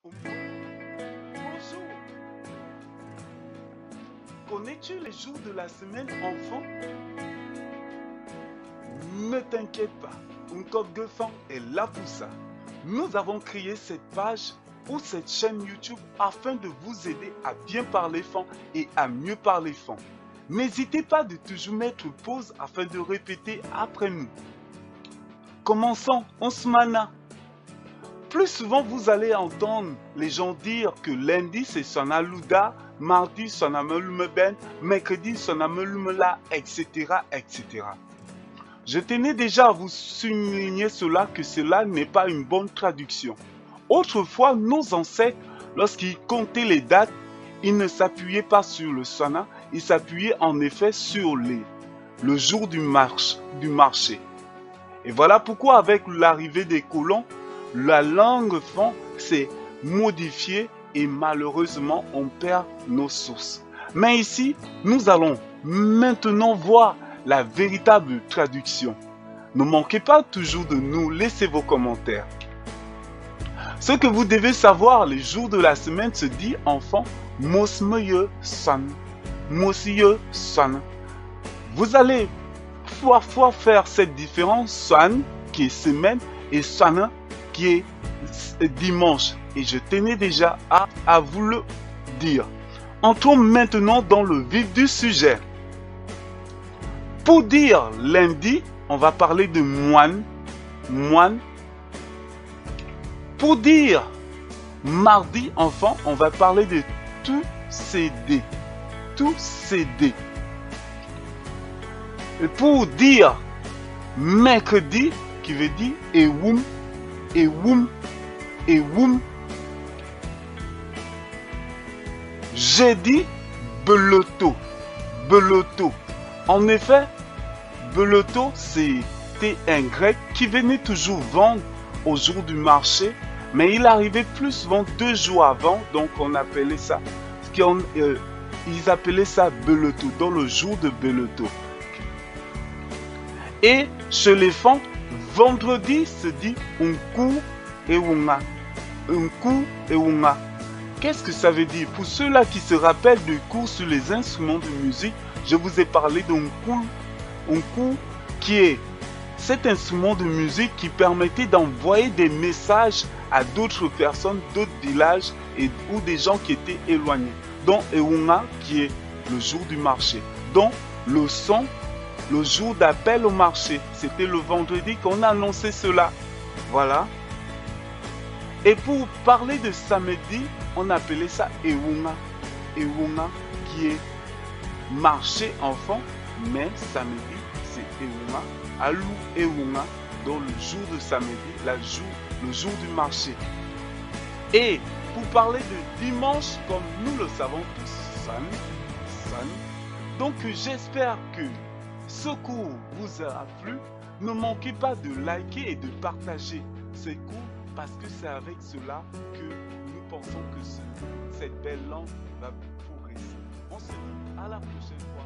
Bonjour. Connais-tu les jours de la semaine, enfant? Ne t'inquiète pas, Unkogefan est là pour ça. Nous avons créé cette page ou cette chaîne YouTube afin de vous aider à bien parler fan et à mieux parler fan. N'hésitez pas de toujours mettre pause afin de répéter après nous. Commençons, Osmana. Plus souvent, vous allez entendre les gens dire que lundi c'est Sonaluda, mardi Sonamelumeben, mercredi Sonamelumela, etc., etc. Je tenais déjà à vous souligner cela que cela n'est pas une bonne traduction. Autrefois, nos ancêtres, lorsqu'ils comptaient les dates, ils ne s'appuyaient pas sur le Sona, ils s'appuyaient en effet sur le jour du marché. Et voilà pourquoi avec l'arrivée des colons, la langue fan s'est modifiée et malheureusement on perd nos sources. Mais ici, nous allons maintenant voir la véritable traduction. Ne manquez pas toujours de nous laisser vos commentaires. Ce que vous devez savoir, les jours de la semaine se dit enfant Mosmeye San. Mosiye San. Vous allez parfois faire cette différence San qui est semaine et Sana qui est dimanche. Et je tenais déjà à vous le dire. Entrons maintenant dans le vif du sujet. Pour dire lundi, on va parler de moine. Moine. Pour dire mardi, enfant, on va parler de tout cédé. Tout cédé. Et pour dire mercredi, qui veut dire ewum, ewum, ewum. Jeudi, beloto, beloto. En effet, beloto, c'était un grec qui venait toujours vendre au jour du marché, mais il arrivait plus souvent 2 jours avant, donc on appelait ça, ils appelaient ça beloto, dans le jour de beloto. Et chez les fans, vendredi se dit unku et unga. Unku et unga. Qu'est-ce que ça veut dire? Pour ceux-là qui se rappellent du cours sur les instruments de musique, je vous ai parlé d'unku. Unku qui est cet instrument de musique qui permettait d'envoyer des messages à d'autres personnes, d'autres villages ou des gens qui étaient éloignés. Donc Eunga qui est le jour du marché. Donc le son, le jour d'appel au marché, c'était le vendredi qu'on a annoncé cela. Voilà. Et pour parler de samedi, on appelait ça Eunga. Eunga qui est marché enfant, mais samedi c'est Eunga. Alou Eunga, dans le jour de samedi, le jour du marché. Et pour parler de dimanche, comme nous le savons tous, San. Donc j'espère que ce cours vous aura plu. Ne manquez pas de liker et de partager ces cours parce que c'est avec cela que nous pensons que cette belle langue va progresser. On se dit à la prochaine fois.